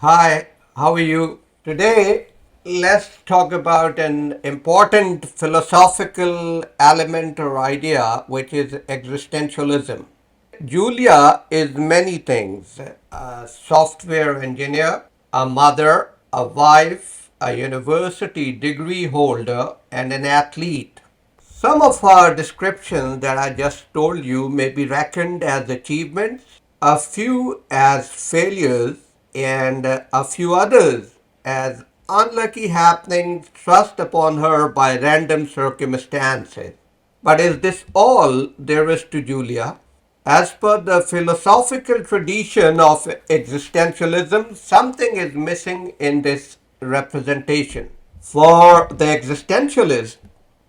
Hi, how are you? Today, let's talk about an important philosophical element or idea, which is existentialism. Julia is many things: a software engineer, a mother, a wife, a university degree holder, and an athlete. Some of our descriptions that I just told you may be reckoned as achievements, a few as failures, and a few others as unlucky happenings thrust upon her by random circumstances. But is this all there is to Julia? As per the philosophical tradition of existentialism, something is missing in this representation. For the existentialist,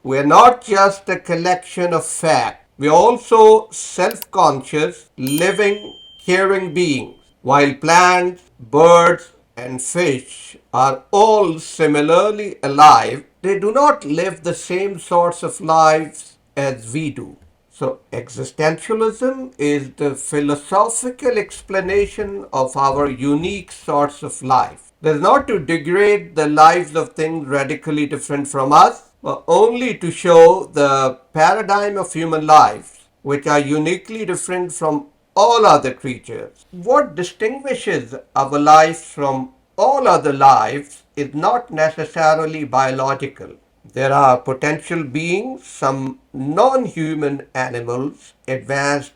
we're not just a collection of facts, we're also self conscious, living, caring beings. While plants, birds, and fish are all similarly alive, they do not live the same sorts of lives as we do. So, existentialism is the philosophical explanation of our unique sorts of life. It is not to degrade the lives of things radically different from us, but only to show the paradigm of human lives, which are uniquely different from all other creatures. What distinguishes our lives from all other lives is not necessarily biological. There are potential beings, some non human animals, advanced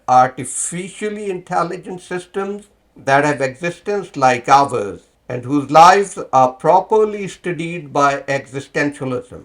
artificially intelligent systems that have existence like ours and whose lives are properly studied by existentialism.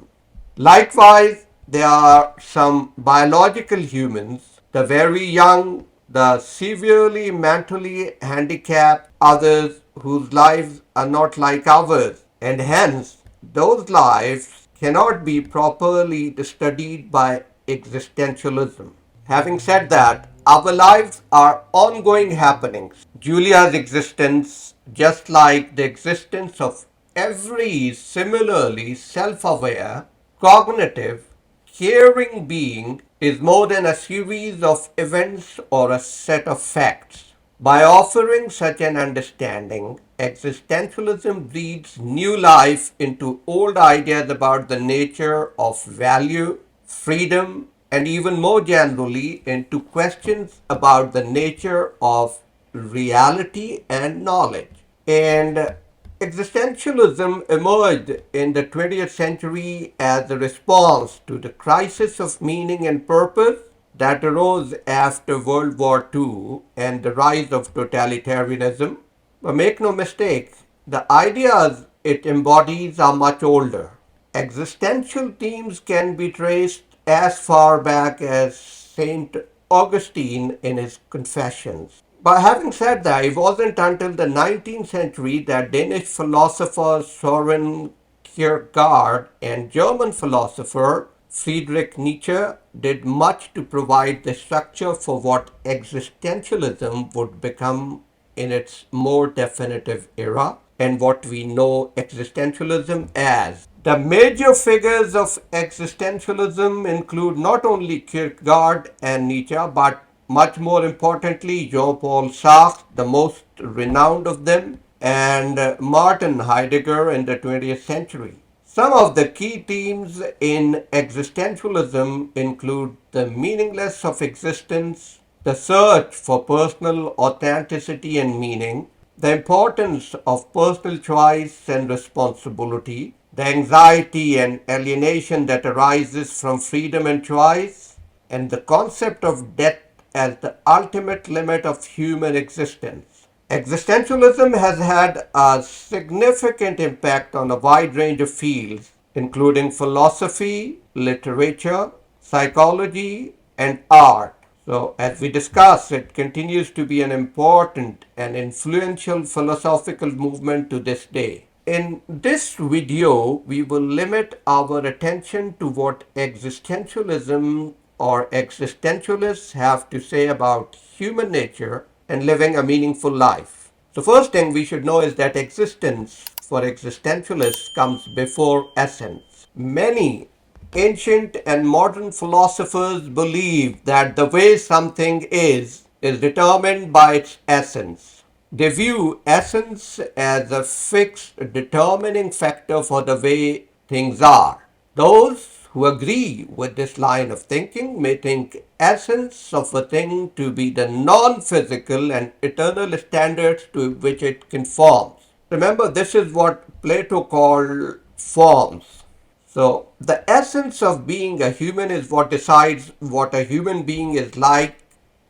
Likewise, there are some biological humans, the very young, the severely mentally handicapped, others whose lives are not like ours, and hence those lives cannot be properly studied by existentialism. Having said that, our lives are ongoing happenings. Julia's existence, just like the existence of every similarly self aware, cognitive, caring being, is more than a series of events or a set of facts. By offering such an understanding, existentialism breathes new life into old ideas about the nature of value, freedom, and even more generally into questions about the nature of reality and knowledge. And existentialism emerged in the 20th century as a response to the crisis of meaning and purpose that arose after World War II and the rise of totalitarianism. But make no mistake, the ideas it embodies are much older. Existential themes can be traced as far back as St. Augustine in his Confessions. But having said that, it wasn't until the 19th century that Danish philosopher Soren Kierkegaard and German philosopher Friedrich Nietzsche did much to provide the structure for what existentialism would become in its more definitive era and what we know existentialism as. The major figures of existentialism include not only Kierkegaard and Nietzsche, but much more importantly, Jean-Paul Sartre, the most renowned of them, and Martin Heidegger in the 20th century. Some of the key themes in existentialism include the meaninglessness of existence, the search for personal authenticity and meaning, the importance of personal choice and responsibility, the anxiety and alienation that arises from freedom and choice, and the concept of death as the ultimate limit of human existence. Existentialism has had a significant impact on a wide range of fields, including philosophy, literature, psychology, and art. So, as we discussed, it continues to be an important and influential philosophical movement to this day. In this video, we will limit our attention to what existentialism or existentialists have to say about human nature and living a meaningful life. The first thing we should know is that existence for existentialists comes before essence. Many ancient and modern philosophers believe that the way something is determined by its essence. They view essence as a fixed determining factor for the way things are. Those who agree with this line of thinking may think essence of a thing to be the non-physical and eternal standards to which it conforms. Remember, this is what Plato called forms. So, the essence of being a human is what decides what a human being is like,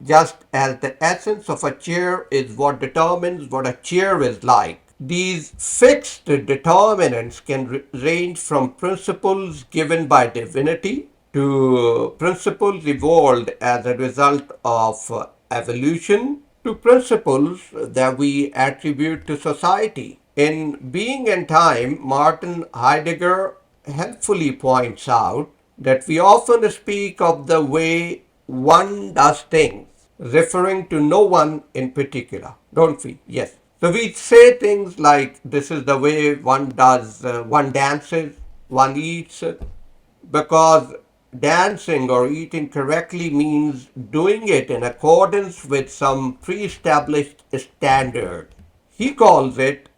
just as the essence of a chair is what determines what a chair is like. These fixed determinants can range from principles given by divinity to principles evolved as a result of evolution to principles that we attribute to society. In Being and Time, Martin Heidegger helpfully points out that we often speak of the way one does things, referring to no one in particular, don't we? Yes. So we say things like this is the way one does, one dances, one eats, because dancing or eating correctly means doing it in accordance with some pre established standard. He calls it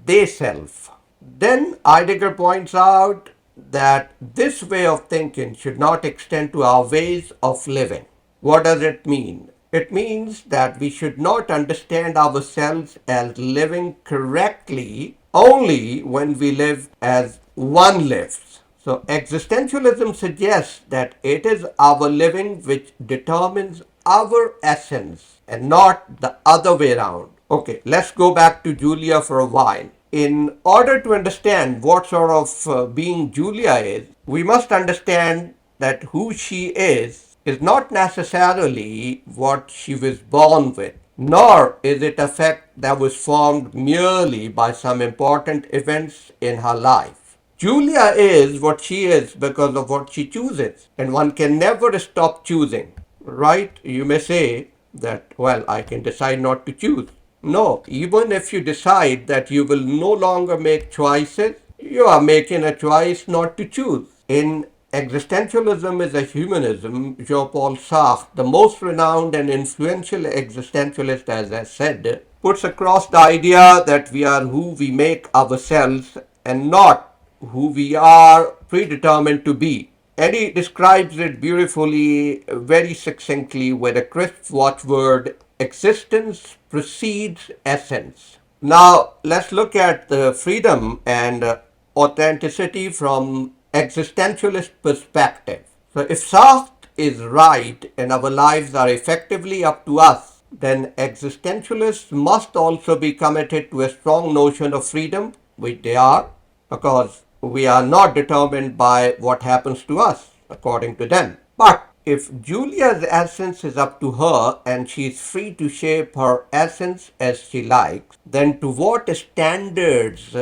they self. Then Heidegger points out that this way of thinking should not extend to our ways of living. What does it mean? It means that we should not understand ourselves as living correctly only when we live as one lives. So, existentialism suggests that it is our living which determines our essence and not the other way around. Okay, let's go back to Julia for a while. In order to understand what sort of being Julia is, we must understand that who she is not necessarily what she was born with, nor is it a fact that was formed merely by some important events in her life. Julia is what she is because of what she chooses, and one can never stop choosing, right? You may say that, well, I can decide not to choose. No, even if you decide that you will no longer make choices, you are making a choice not to choose. In Existentialism is a Humanism, Jean-Paul Sartre, the most renowned and influential existentialist, as I said, puts across the idea that we are who we make ourselves and not who we are predetermined to be. And he describes it beautifully, very succinctly, with a crisp watchword: existence precedes essence. Now, let's look at the freedom and authenticity from existentialist perspective. So, if Sartre is right and our lives are effectively up to us, then existentialists must also be committed to a strong notion of freedom, which they are, because we are not determined by what happens to us, according to them. But if Julia's essence is up to her and she is free to shape her essence as she likes, then to what standards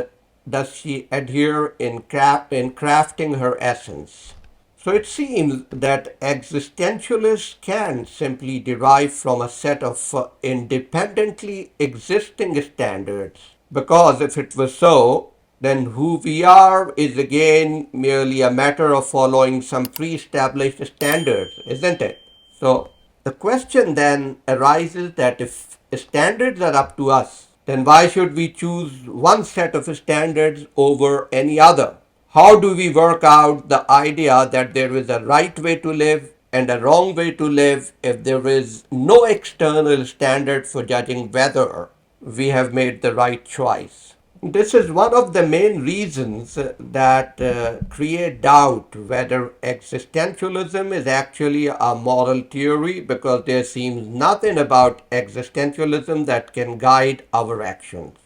does she adhere in crafting her essence? So it seems that existentialists can simply derive from a set of independently existing standards, because if it was so, then who we are is again merely a matter of following some pre-established standards, isn't it? So the question then arises that if standards are up to us, then why should we choose one set of standards over any other? How do we work out the idea that there is a right way to live and a wrong way to live if there is no external standard for judging whether we have made the right choice? This is one of the main reasons that create doubt whether existentialism is actually a moral theory, because there seems nothing about existentialism that can guide our actions.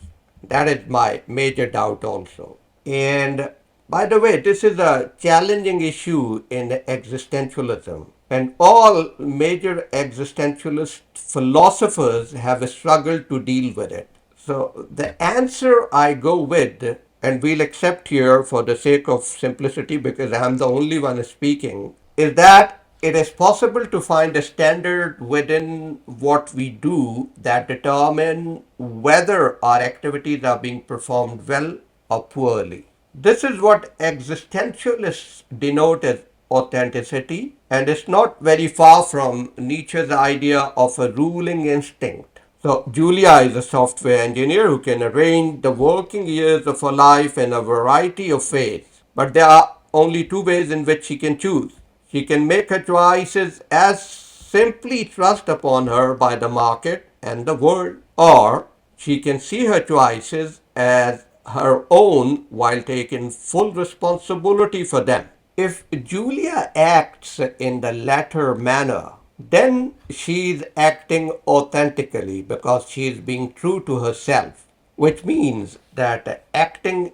That is my major doubt also. And by the way, this is a challenging issue in existentialism, and all major existentialist philosophers have struggled to deal with it. So the answer I go with, and we'll accept here for the sake of simplicity because I'm the only one speaking, is that it is possible to find a standard within what we do that determine whether our activities are being performed well or poorly. This is what existentialists denote as authenticity, and it's not very far from Nietzsche's idea of a ruling instinct. So, Julia is a software engineer who can arrange the working years of her life in a variety of ways. But there are only two ways in which she can choose. She can make her choices as simply thrust upon her by the market and the world, or she can see her choices as her own while taking full responsibility for them. If Julia acts in the latter manner, then she's acting authentically because she's being true to herself, which means that acting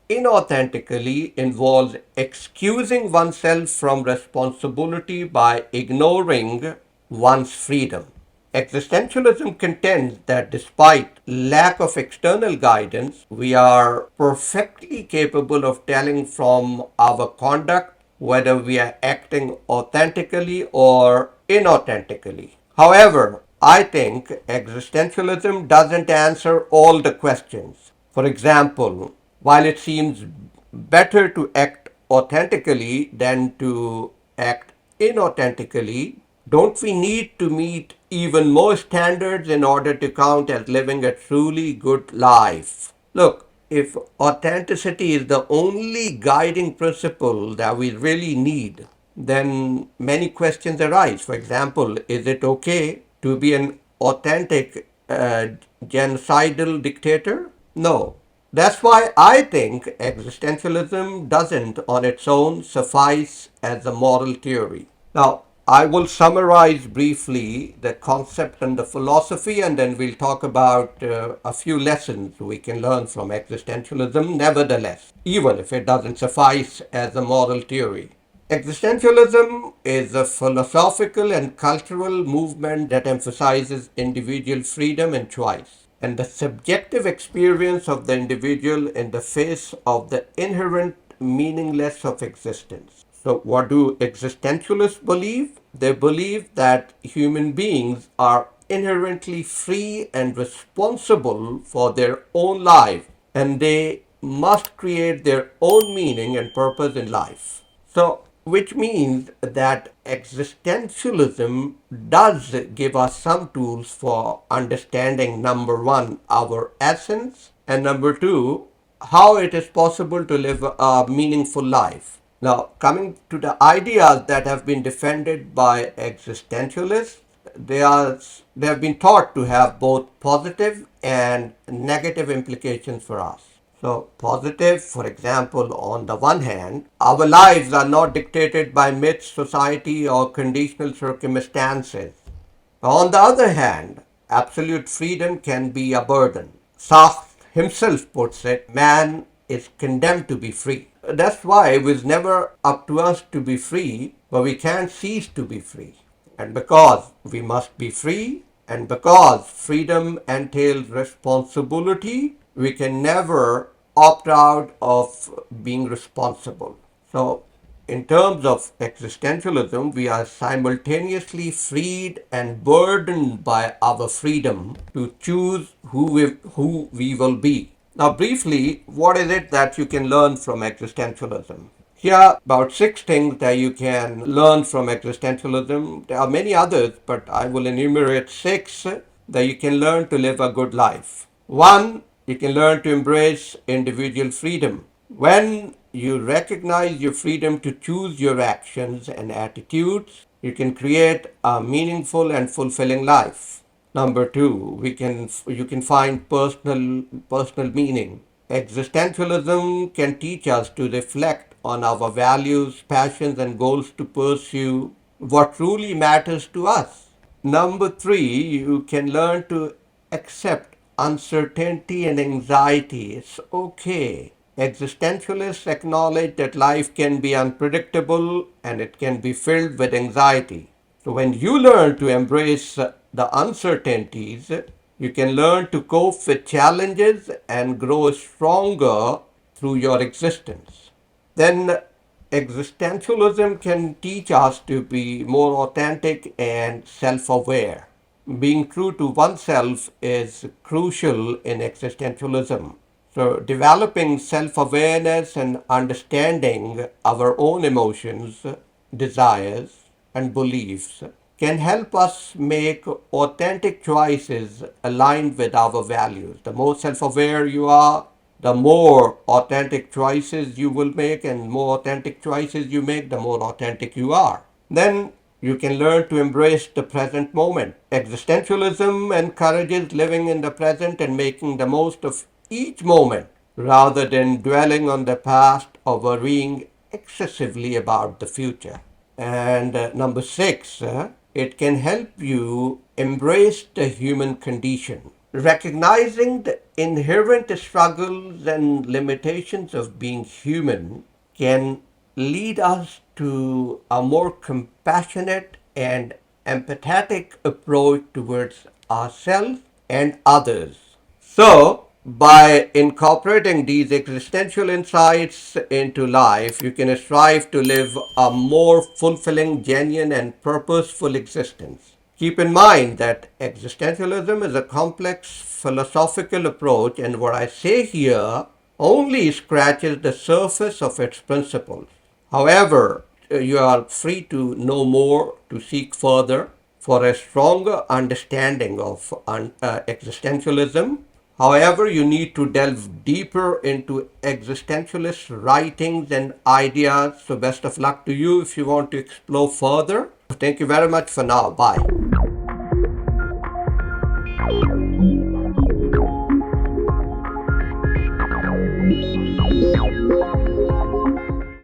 inauthentically involves excusing oneself from responsibility by ignoring one's freedom. Existentialism contends that despite lack of external guidance, we are perfectly capable of telling from our conduct whether we are acting authentically or inauthentically. However, I think existentialism doesn't answer all the questions. For example, while it seems better to act authentically than to act inauthentically, don't we need to meet even more standards in order to count as living a truly good life? Look, if authenticity is the only guiding principle that we really need, then many questions arise. For example, is it okay to be an authentic genocidal dictator? No. That's why I think existentialism doesn't on its own suffice as a moral theory. Now, I will summarize briefly the concept and the philosophy, and then we'll talk about a few lessons we can learn from existentialism, nevertheless, even if it doesn't suffice as a moral theory. Existentialism is a philosophical and cultural movement that emphasizes individual freedom and choice, and the subjective experience of the individual in the face of the inherent meaninglessness of existence. So, what do existentialists believe? They believe that human beings are inherently free and responsible for their own life, and they must create their own meaning and purpose in life. So, which means that existentialism does give us some tools for understanding number one, our essence, and number two, how it is possible to live a meaningful life. Now, coming to the ideas that have been defended by existentialists, they have been thought to have both positive and negative implications for us. So, positive, for example, on the one hand, our lives are not dictated by myths, society, or conditional circumstances. On the other hand, absolute freedom can be a burden. Sartre himself puts it, man is condemned to be free. That's why it was never up to us to be free, but we can't cease to be free. And because we must be free, and because freedom entails responsibility, we can never opt out of being responsible. So, in terms of existentialism, we are simultaneously freed and burdened by our freedom to choose who we will be. Now, briefly, what is it that you can learn from existentialism? Here are about six things that you can learn from existentialism. There are many others, but I will enumerate six that you can learn to live a good life. One, you can learn to embrace individual freedom. When you recognize your freedom to choose your actions and attitudes, you can create a meaningful and fulfilling life. Number two, you can find personal meaning. Existentialism can teach us to reflect on our values, passions, and goals to pursue what truly matters to us. Number three, you can learn to accept uncertainty and anxiety. It's okay. Existentialists acknowledge that life can be unpredictable and it can be filled with anxiety. So, when you learn to embrace the uncertainties, you can learn to cope with challenges and grow stronger through your existence. Then, existentialism can teach us to be more authentic and self aware. Being true to oneself is crucial in existentialism. So, developing self awareness and understanding our own emotions, desires, and beliefs can help us make authentic choices aligned with our values. The more self aware you are, the more authentic choices you will make, and more authentic choices you make, the more authentic you are. Then you can learn to embrace the present moment. Existentialism encourages living in the present and making the most of each moment rather than dwelling on the past or worrying excessively about the future. And number six, it can help you embrace the human condition. Recognizing the inherent struggles and limitations of being human can lead us to a more compassionate and empathetic approach towards ourselves and others. So, by incorporating these existential insights into life, you can strive to live a more fulfilling, genuine, and purposeful existence. Keep in mind that existentialism is a complex philosophical approach, and what I say here only scratches the surface of its principles. However, you are free to know more, to seek further for a stronger understanding of existentialism. However, you need to delve deeper into existentialist writings and ideas. So, best of luck to you if you want to explore further. Thank you very much for now. Bye.